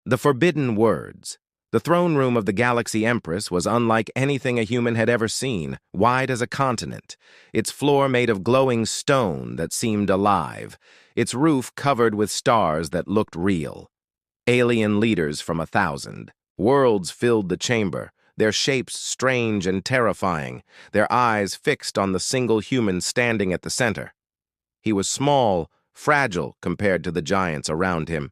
The forbidden words. The throne room of the Galaxy Empress was unlike anything a human had ever seen, wide as a continent, its floor made of glowing stone that seemed alive, its roof covered with stars that looked real. Alien leaders from 1,000. Worlds filled the chamber, their shapes strange and terrifying, their eyes fixed on the single human standing at the center. He was small, fragile compared to the giants around him,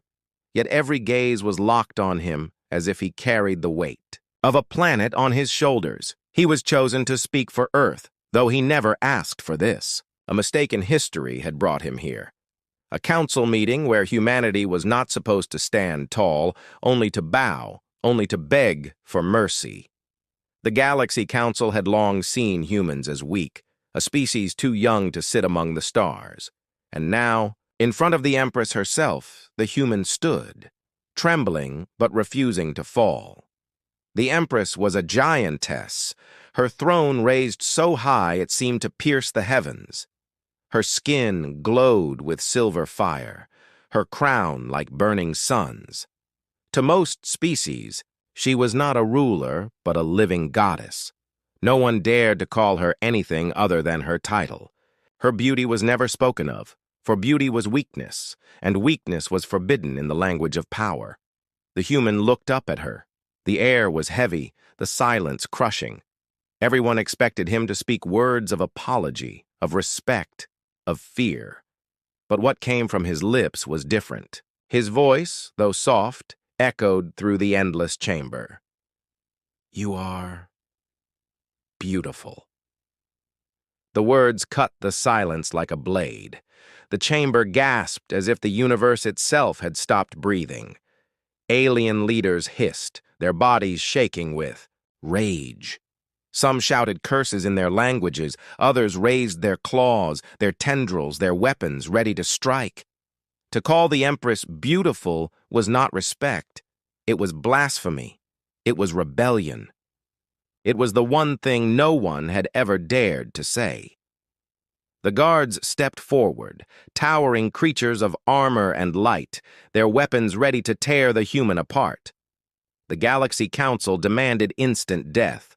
yet every gaze was locked on him as if he carried the weight of a planet on his shoulders. He was chosen to speak for Earth, though he never asked for this. A mistake in history had brought him here. A council meeting where humanity was not supposed to stand tall, only to bow, only to beg for mercy. The Galaxy Council had long seen humans as weak, a species too young to sit among the stars. And now, in front of the Empress herself, the human stood, trembling but refusing to fall. The Empress was a giantess, her throne raised so high it seemed to pierce the heavens. Her skin glowed with silver fire, her crown like burning suns. To most species, she was not a ruler but a living goddess. No one dared to call her anything other than her title. Her beauty was never spoken of, for beauty was weakness, and weakness was forbidden in the language of power. The human looked up at her. The air was heavy, the silence crushing. Everyone expected him to speak words of apology, of respect, of fear. But what came from his lips was different. His voice, though soft, echoed through the endless chamber. "You are beautiful." The words cut the silence like a blade. The chamber gasped as if the universe itself had stopped breathing. Alien leaders hissed, their bodies shaking with rage. Some shouted curses in their languages, others raised their claws, their tendrils, their weapons, ready to strike. To call the Empress beautiful was not respect. It was blasphemy. It was rebellion. It was the one thing no one had ever dared to say. The guards stepped forward, towering creatures of armor and light, their weapons ready to tear the human apart. The Galaxy Council demanded instant death.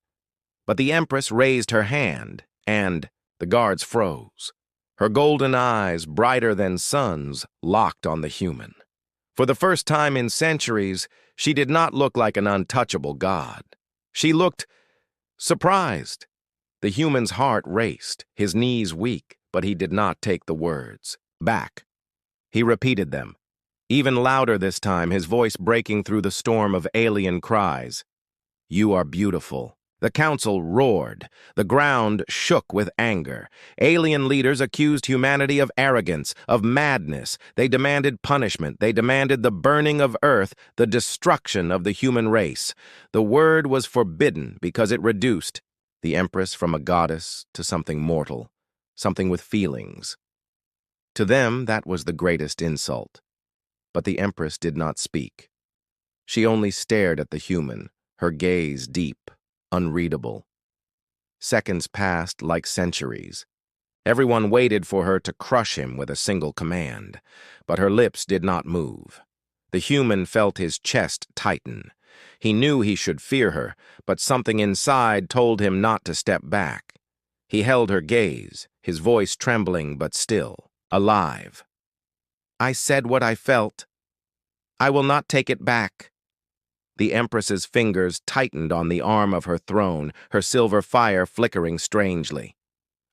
But the Empress raised her hand, and the guards froze. Her golden eyes, brighter than suns, locked on the human. For the first time in centuries, she did not look like an untouchable god. She looked surprised. The human's heart raced, his knees weak, but he did not take the words back. He repeated them, even louder this time, his voice breaking through the storm of alien cries. "You are beautiful." The council roared. The ground shook with anger. Alien leaders accused humanity of arrogance, of madness. They demanded punishment. They demanded the burning of Earth, the destruction of the human race. The word was forbidden because it reduced the Empress from a goddess to something mortal, something with feelings. To them, that was the greatest insult. But the Empress did not speak. She only stared at the human, her gaze deep, unreadable. Seconds passed like centuries. Everyone waited for her to crush him with a single command, but her lips did not move. The human felt his chest tighten. He knew he should fear her, but something inside told him not to step back. He held her gaze, his voice trembling but still, alive. "I said what I felt. I will not take it back." The Empress's fingers tightened on the arm of her throne, her silver fire flickering strangely.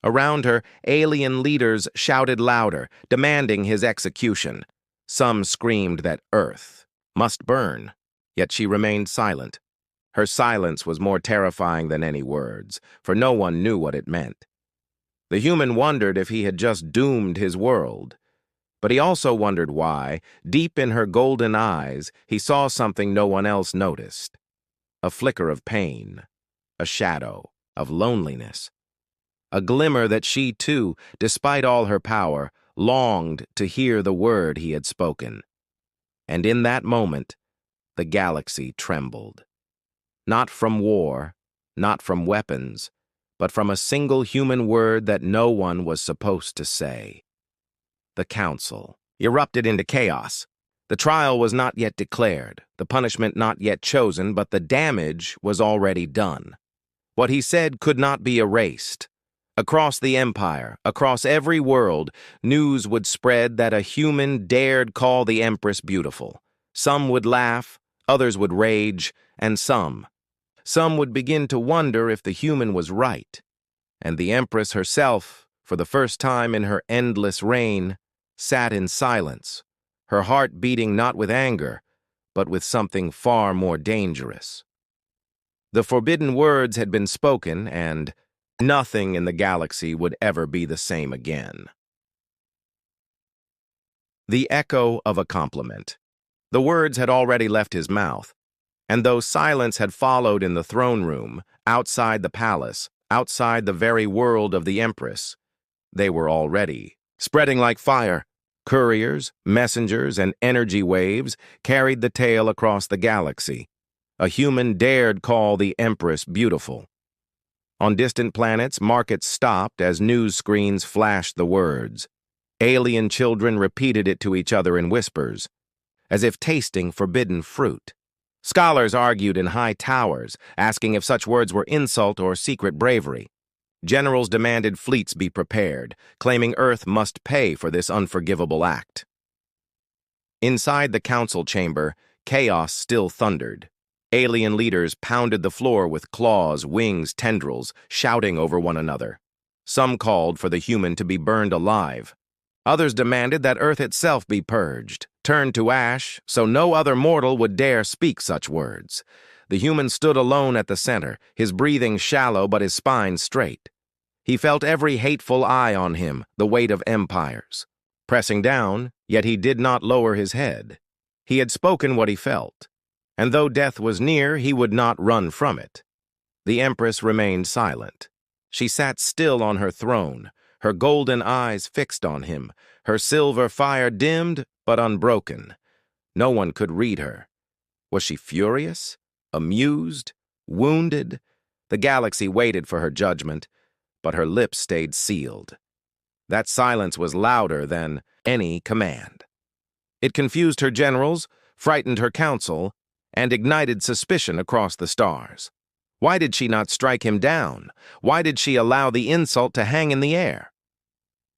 Around her, alien leaders shouted louder, demanding his execution. Some screamed that Earth must burn, yet she remained silent. Her silence was more terrifying than any words, for no one knew what it meant. The human wondered if he had just doomed his world. But he also wondered why, deep in her golden eyes, he saw something no one else noticed. A flicker of pain, a shadow of loneliness. A glimmer that she too, despite all her power, longed to hear the word he had spoken. And in that moment, the galaxy trembled. Not from war, not from weapons, but from a single human word that no one was supposed to say. The council erupted into chaos. The trial was not yet declared, the punishment not yet chosen, but the damage was already done. What he said could not be erased. Across the empire, across every world, news would spread that a human dared call the Empress beautiful. Some would laugh, others would rage, and some would begin to wonder if the human was right. And the Empress herself, for the first time in her endless reign, sat in silence, her heart beating not with anger, but with something far more dangerous. The forbidden words had been spoken, and nothing in the galaxy would ever be the same again. The echo of a compliment. The words had already left his mouth, and though silence had followed in the throne room, outside the palace, outside the very world of the Empress, they were already spreading like fire. Couriers, messengers, and energy waves carried the tale across the galaxy. A human dared call the Empress beautiful. On distant planets, markets stopped as news screens flashed the words. Alien children repeated it to each other in whispers, as if tasting forbidden fruit. Scholars argued in high towers, asking if such words were insult or secret bravery. Generals demanded fleets be prepared, claiming Earth must pay for this unforgivable act. Inside the council chamber, chaos still thundered. Alien leaders pounded the floor with claws, wings, tendrils, shouting over one another. Some called for the human to be burned alive. Others demanded that Earth itself be purged, turned to ash, so no other mortal would dare speak such words. The human stood alone at the center, his breathing shallow but his spine straight. He felt every hateful eye on him, the weight of empires. Pressing down, yet he did not lower his head. He had spoken what he felt, and though death was near, he would not run from it. The Empress remained silent. She sat still on her throne, her golden eyes fixed on him, her silver fire dimmed but unbroken. No one could read her. Was she furious? Amused? Wounded? The galaxy waited for her judgment, but her lips stayed sealed. That silence was louder than any command. It confused her generals, frightened her council, and ignited suspicion across the stars. Why did she not strike him down? Why did she allow the insult to hang in the air?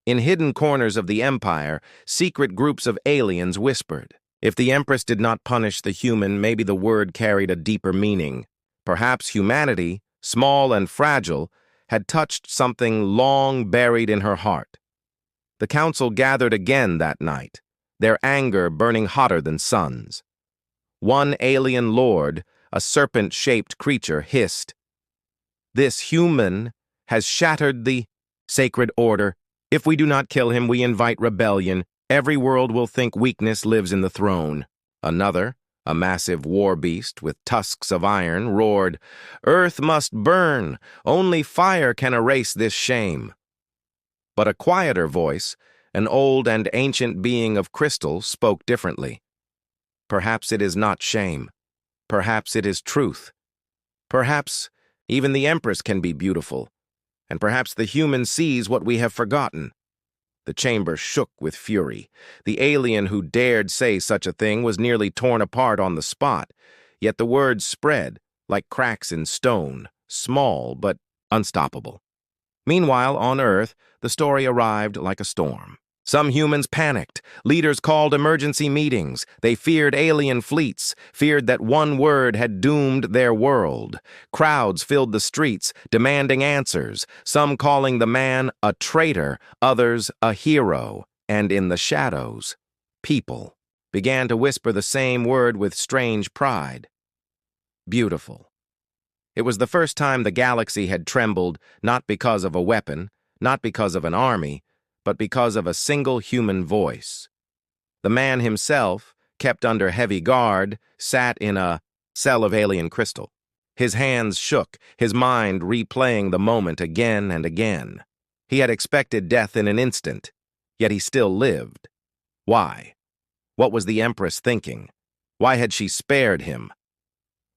In hidden corners of the empire, secret groups of aliens whispered. If the Empress did not punish the human, maybe the word carried a deeper meaning. Perhaps humanity, small and fragile, had touched something long buried in her heart. The council gathered again that night, their anger burning hotter than suns. One alien lord, a serpent-shaped creature, hissed, "This human has shattered the sacred order. If we do not kill him, we invite rebellion. Every world will think weakness lives in the throne." Another, a massive war beast with tusks of iron, roared, "Earth must burn. Only fire can erase this shame." But a quieter voice, an old and ancient being of crystal, spoke differently. Perhaps it is not shame. Perhaps it is truth. Perhaps even the Empress can be beautiful, and perhaps the human sees what we have forgotten. The chamber shook with fury. The alien who dared say such a thing was nearly torn apart on the spot, yet the words spread like cracks in stone, small but unstoppable. Meanwhile, on Earth, the story arrived like a storm. Some humans panicked. Leaders called emergency meetings. They feared alien fleets, feared that one word had doomed their world. Crowds filled the streets, demanding answers, some calling the man a traitor, others a hero. And in the shadows, people began to whisper the same word with strange pride. Beautiful. It was the first time the galaxy had trembled, not because of a weapon, not because of an army, but because of a single human voice. The man himself, kept under heavy guard, sat in a cell of alien crystal. His hands shook, his mind replaying the moment again and again. He had expected death in an instant, yet he still lived. Why? What was the Empress thinking? Why had she spared him?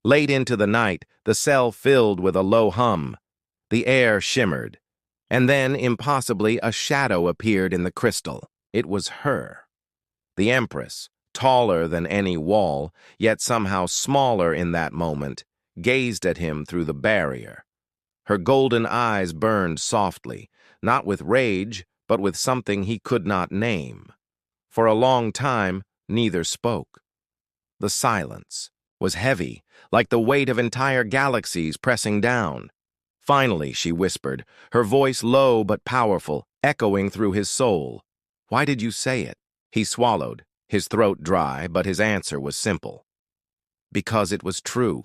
Late into the night, the cell filled with a low hum. The air shimmered. And then, impossibly, a shadow appeared in the crystal. It was her. The Empress, taller than any wall, yet somehow smaller in that moment, gazed at him through the barrier. Her golden eyes burned softly, not with rage, but with something he could not name. For a long time, neither spoke. The silence was heavy, like the weight of entire galaxies pressing down. Finally, she whispered, her voice low but powerful, echoing through his soul. "Why did you say it?" He swallowed, his throat dry, but his answer was simple. "Because it was true.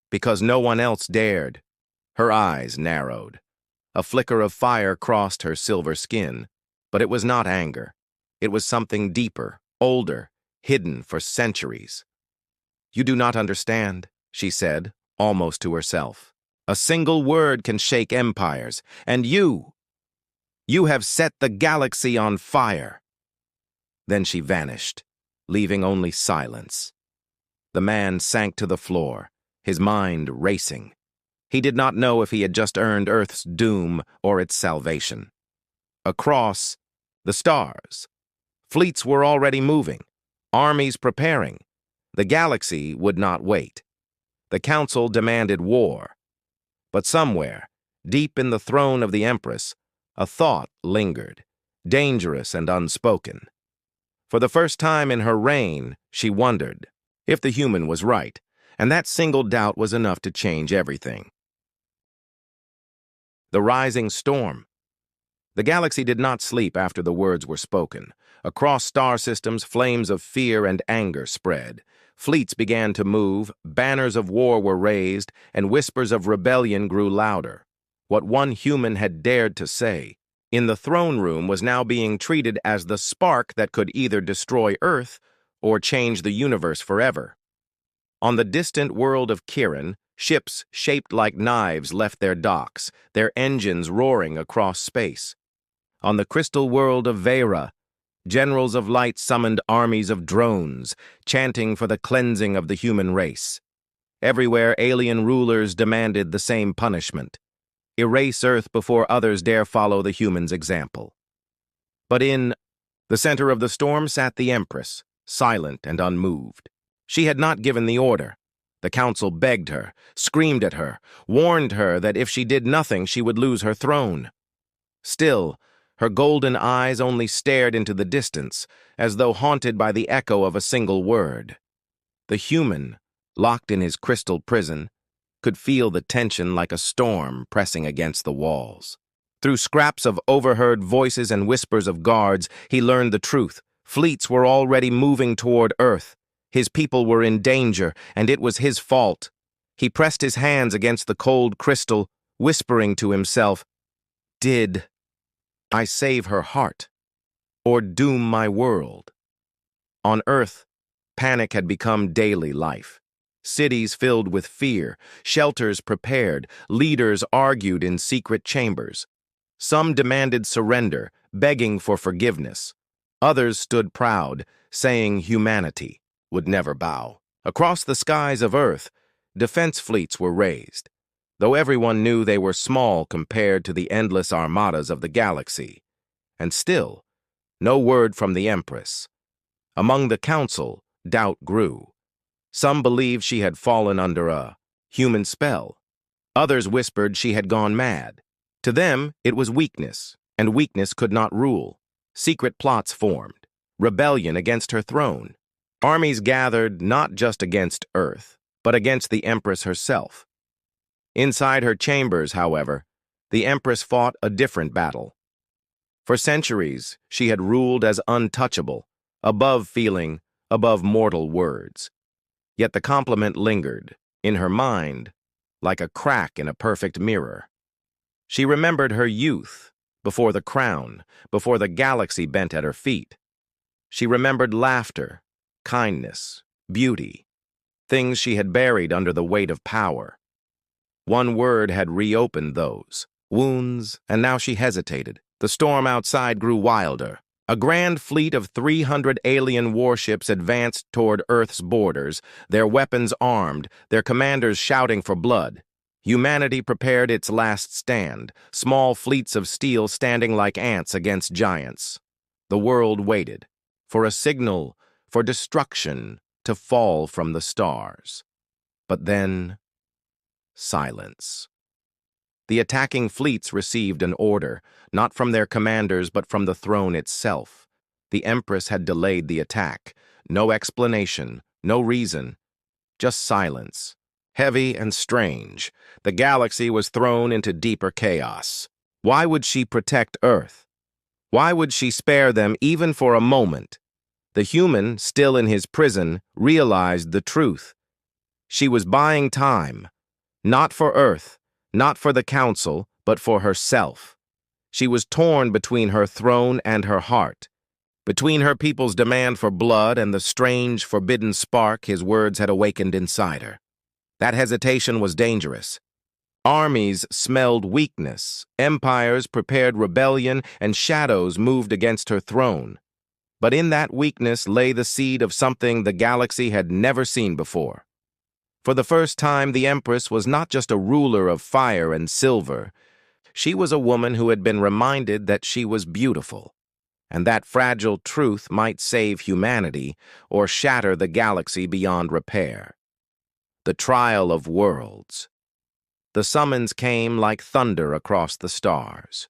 Because no one else dared." Her eyes narrowed. A flicker of fire crossed her silver skin, but it was not anger. It was something deeper, older, hidden for centuries. "You do not understand," she said, almost to herself. "A single word can shake empires, and you have set the galaxy on fire." Then she vanished, leaving only silence. The man sank to the floor, his mind racing. He did not know if he had just earned Earth's doom or its salvation. Across the stars, fleets were already moving, armies preparing. The galaxy would not wait. The council demanded war. But somewhere, deep in the throne of the Empress, a thought lingered, dangerous and unspoken. For the first time in her reign, she wondered if the human was right, and that single doubt was enough to change everything. The rising storm. The galaxy did not sleep after the words were spoken. Across star systems, flames of fear and anger spread. Fleets began to move, banners of war were raised, and whispers of rebellion grew louder. What one human had dared to say in the throne room was now being treated as the spark that could either destroy Earth or change the universe forever. On the distant world of Kiran, ships shaped like knives left their docks, their engines roaring across space. On the crystal world of Vera, generals of light summoned armies of drones, chanting for the cleansing of the human race. Everywhere, alien rulers demanded the same punishment: erase Earth before others dare follow the humans' example. But in the center of the storm sat the Empress, silent and unmoved. She had not given the order. The council begged her, screamed at her, warned her that if she did nothing, she would lose her throne. Still, her golden eyes only stared into the distance, as though haunted by the echo of a single word. The human, locked in his crystal prison, could feel the tension like a storm pressing against the walls. Through scraps of overheard voices and whispers of guards, he learned the truth. Fleets were already moving toward Earth. His people were in danger, and it was his fault. He pressed his hands against the cold crystal, whispering to himself, "Did I save her heart, or doom my world?" On Earth, panic had become daily life. Cities filled with fear, shelters prepared, leaders argued in secret chambers. Some demanded surrender, begging for forgiveness. Others stood proud, saying humanity would never bow. Across the skies of Earth, defense fleets were raised, though everyone knew they were small compared to the endless armadas of the galaxy. And still, no word from the Empress. Among the council, doubt grew. Some believed she had fallen under a human spell. Others whispered she had gone mad. To them, it was weakness, and weakness could not rule. Secret plots formed, rebellion against her throne. Armies gathered not just against Earth, but against the Empress herself. Inside her chambers, however, the Empress fought a different battle. For centuries, she had ruled as untouchable, above feeling, above mortal words. Yet the compliment lingered, in her mind, like a crack in a perfect mirror. She remembered her youth, before the crown, before the galaxy bent at her feet. She remembered laughter, kindness, beauty, things she had buried under the weight of power. One word had reopened those wounds, and now she hesitated. The storm outside grew wilder. A grand fleet of 300 alien warships advanced toward Earth's borders, their weapons armed, their commanders shouting for blood. Humanity prepared its last stand, small fleets of steel standing like ants against giants. The world waited, for a signal, for destruction to fall from the stars. But then, silence. The attacking fleets received an order, not from their commanders but from the throne itself. The Empress had delayed the attack. No explanation, no reason, just silence. Heavy and strange, the galaxy was thrown into deeper chaos. Why would she protect Earth? Why would she spare them even for a moment? The human, still in his prison, realized the truth. She was buying time, not for Earth, not for the Council, but for herself. She was torn between her throne and her heart, between her people's demand for blood and the strange, forbidden spark his words had awakened inside her. That hesitation was dangerous. Armies smelled weakness, empires prepared rebellion, and shadows moved against her throne. But in that weakness lay the seed of something the galaxy had never seen before. For the first time, the Empress was not just a ruler of fire and silver. She was a woman who had been reminded that she was beautiful, and that fragile truth might save humanity or shatter the galaxy beyond repair. The trial of worlds. The summons came like thunder across the stars.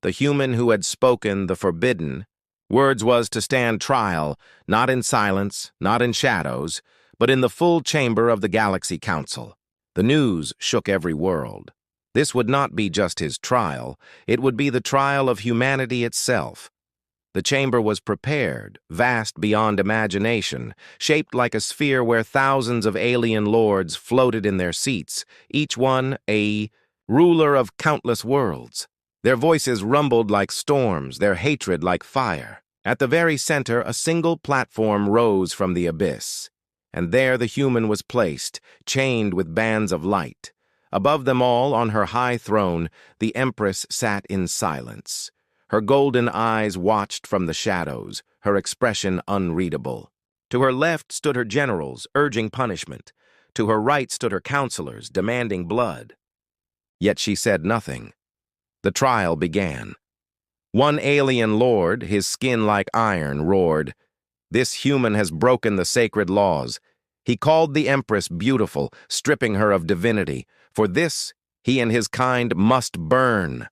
The human who had spoken the forbidden words was to stand trial, not in silence, not in shadows, but in the full chamber of the Galaxy Council. The news shook every world. This would not be just his trial, it would be the trial of humanity itself. The chamber was prepared, vast beyond imagination, shaped like a sphere where thousands of alien lords floated in their seats, each one a ruler of countless worlds. Their voices rumbled like storms, their hatred like fire. At the very center, a single platform rose from the abyss, and there the human was placed, chained with bands of light. Above them all, on her high throne, the Empress sat in silence. Her golden eyes watched from the shadows, her expression unreadable. To her left stood her generals, urging punishment. To her right stood her counselors, demanding blood. Yet she said nothing. The trial began. One alien lord, his skin like iron, roared, "This human has broken the sacred laws." He called the Empress beautiful, stripping her of divinity. For this, he and his kind must burn.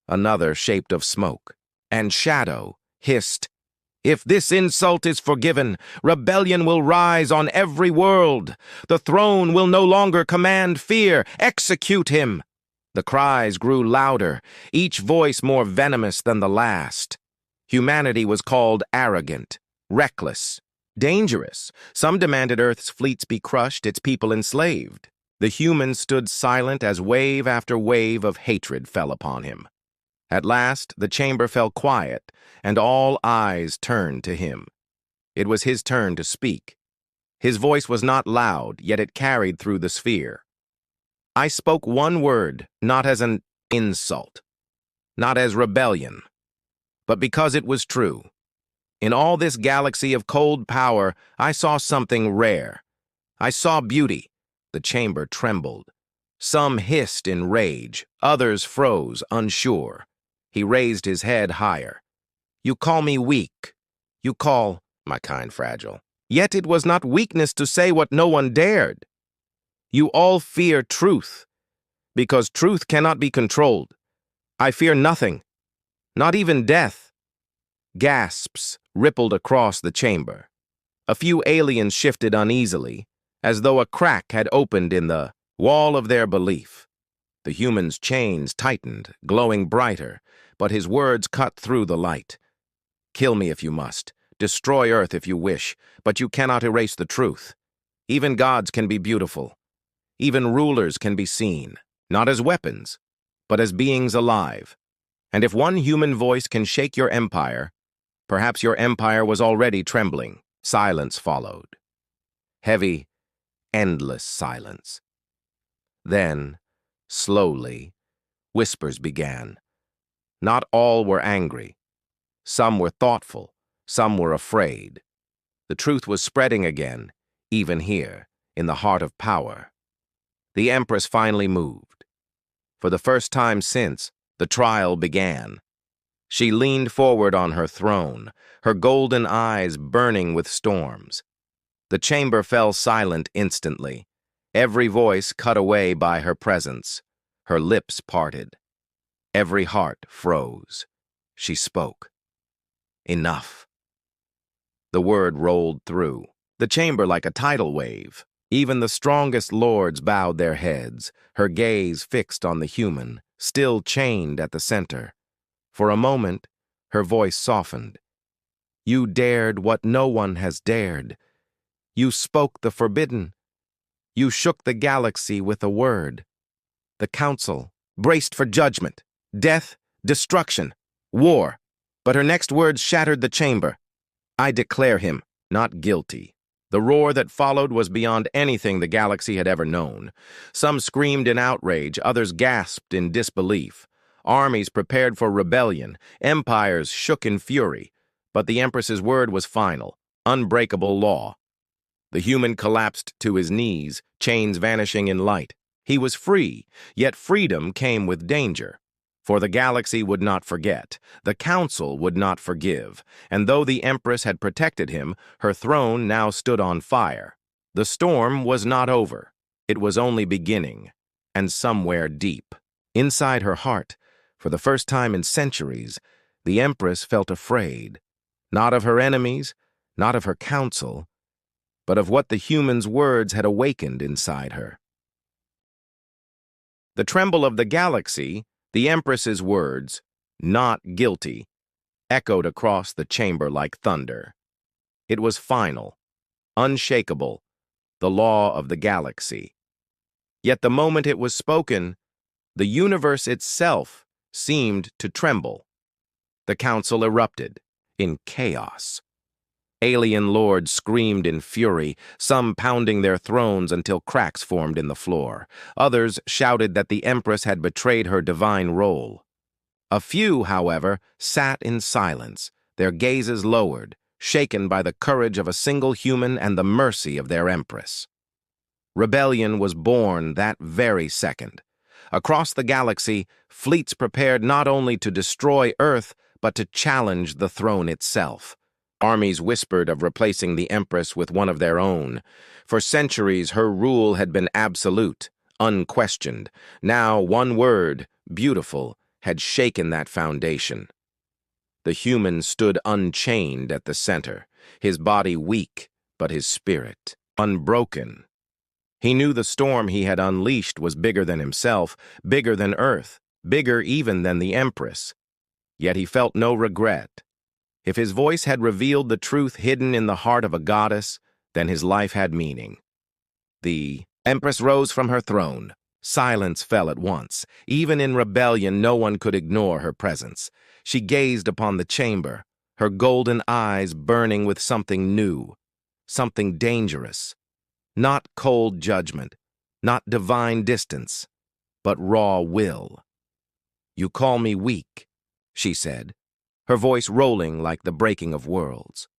Another, shaped of smoke and shadow, hissed, "If this insult is forgiven, rebellion will rise on every world. The throne will no longer command fear. Execute him." The cries grew louder, each voice more venomous than the last. Humanity was called arrogant, reckless, dangerous. Some demanded Earth's fleets be crushed, its people enslaved. The human stood silent as wave after wave of hatred fell upon him. At last, the chamber fell quiet, and all eyes turned to him. It was his turn to speak. His voice was not loud, yet it carried through the sphere. I spoke one word, not as an insult, not as rebellion, but because it was true. In all this galaxy of cold power, I saw something rare. I saw beauty. The chamber trembled. Some hissed in rage, others froze, unsure. He raised his head higher. "You call me weak. You call my kind fragile. Yet it was not weakness to say what no one dared. You all fear truth, because truth cannot be controlled. I fear nothing, not even death." Gasps rippled across the chamber. A few aliens shifted uneasily, as though a crack had opened in the wall of their belief. The human's chains tightened, glowing brighter, but his words cut through the light. "Kill me if you must. Destroy Earth if you wish, but you cannot erase the truth. Even gods can be beautiful. Even rulers can be seen, not as weapons, but as beings alive. And if one human voice can shake your empire, perhaps your empire was already trembling." Silence followed. Heavy, endless silence. Then, slowly, whispers began. Not all were angry. Some were thoughtful. Some were afraid. The truth was spreading again, even here, in the heart of power. The Empress finally moved. For the first time since, the trial began. She leaned forward on her throne, her golden eyes burning with storms. The chamber fell silent instantly, every voice cut away by her presence. Her lips parted. Every heart froze. She spoke. Enough. The word rolled through the chamber like a tidal wave. Even the strongest lords bowed their heads, her gaze fixed on the human, still chained at the center. For a moment, her voice softened. You dared what no one has dared. You spoke the forbidden. You shook the galaxy with a word. The council braced for judgment, death, destruction, war. But her next words shattered the chamber. I declare him not guilty. The roar that followed was beyond anything the galaxy had ever known. Some screamed in outrage, others gasped in disbelief. Armies prepared for rebellion, empires shook in fury. But the Empress's word was final, unbreakable law. The human collapsed to his knees, chains vanishing in light. He was free, yet freedom came with danger. For the galaxy would not forget, the council would not forgive, and though the Empress had protected him, her throne now stood on fire. The storm was not over. It was only beginning, and somewhere deep. Inside her heart, for the first time in centuries, the Empress felt afraid, not of her enemies, not of her council, but of what the human's words had awakened inside her. The tremble of the galaxy, the Empress's words, not guilty, echoed across the chamber like thunder. It was final, unshakable, the law of the galaxy. Yet the moment it was spoken, the universe itself seemed to tremble. The council erupted in chaos. Alien lords screamed in fury, some pounding their thrones until cracks formed in the floor. Others shouted that the Empress had betrayed her divine role. A few, however, sat in silence, their gazes lowered, shaken by the courage of a single human and the mercy of their Empress. Rebellion was born that very second. Across the galaxy, fleets prepared not only to destroy Earth, but to challenge the throne itself. Armies whispered of replacing the Empress with one of their own. For centuries, her rule had been absolute, unquestioned. Now, one word, beautiful, had shaken that foundation. The human stood unchained at the center, his body weak, but his spirit unbroken. He knew the storm he had unleashed was bigger than himself, bigger than Earth, bigger even than the Empress. Yet he felt no regret. If his voice had revealed the truth hidden in the heart of a goddess, then his life had meaning. The Empress rose from her throne. Silence fell at once. Even in rebellion, no one could ignore her presence. She gazed upon the chamber, her golden eyes burning with something new, something dangerous. Not cold judgment, not divine distance, but raw will. You call me weak, she said, her voice rolling like the breaking of worlds.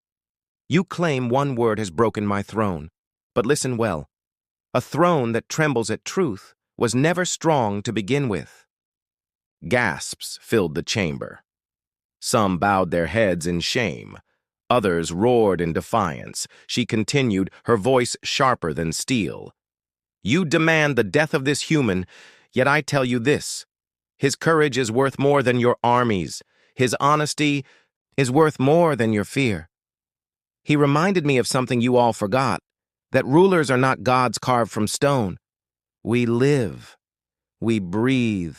You claim one word has broken my throne, but listen well. A throne that trembles at truth was never strong to begin with. Gasps filled the chamber. Some bowed their heads in shame. Others roared in defiance. She continued, her voice sharper than steel. You demand the death of this human, yet I tell you this. His courage is worth more than your armies. His honesty is worth more than your fear. He reminded me of something you all forgot, that rulers are not gods carved from stone. We live, we breathe,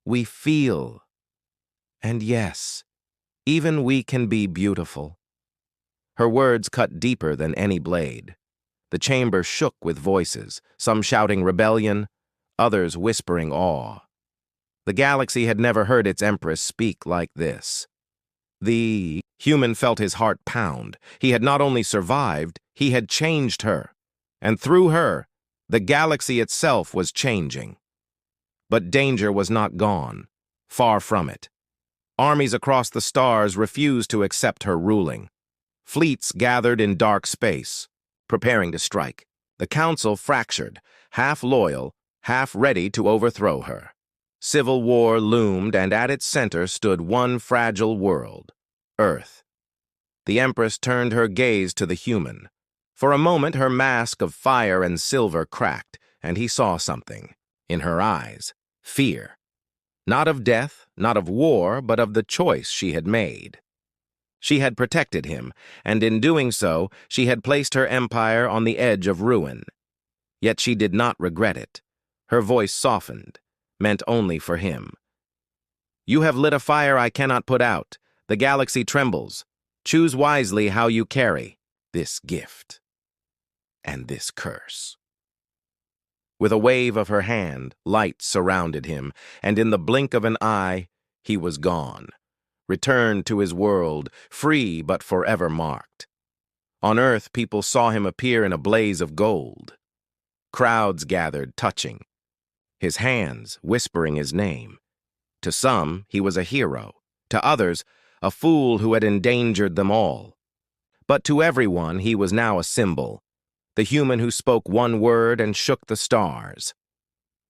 we feel. And yes, even we can be beautiful. Her words cut deeper than any blade. The chamber shook with voices, some shouting rebellion, others whispering awe. The galaxy had never heard its Empress speak like this. The human felt his heart pound. He had not only survived, he had changed her. And through her, the galaxy itself was changing. But danger was not gone. Far from it. Armies across the stars refused to accept her ruling. Fleets gathered in dark space, preparing to strike. The council fractured, half loyal, half ready to overthrow her. Civil war loomed, and at its center stood one fragile world, Earth. The Empress turned her gaze to the human. For a moment, her mask of fire and silver cracked, and he saw something. In her eyes, fear. Not of death, not of war, but of the choice she had made. She had protected him, and in doing so, she had placed her empire on the edge of ruin. Yet she did not regret it. Her voice softened, meant only for him. You have lit a fire I cannot put out. The galaxy trembles. Choose wisely how you carry this gift and this curse. With a wave of her hand, light surrounded him, and in the blink of an eye, he was gone, returned to his world, free but forever marked. On Earth, people saw him appear in a blaze of gold. Crowds gathered, touching, his hands whispering his name. To some, he was a hero. To others, a fool who had endangered them all. But to everyone, he was now a symbol, the human who spoke one word and shook the stars.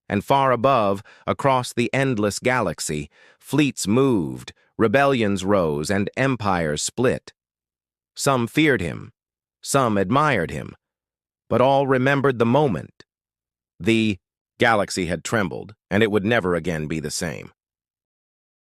And far above, across the endless galaxy, fleets moved, rebellions rose, and empires split. Some feared him, some admired him, but all remembered the moment. The galaxy had trembled, and it would never again be the same.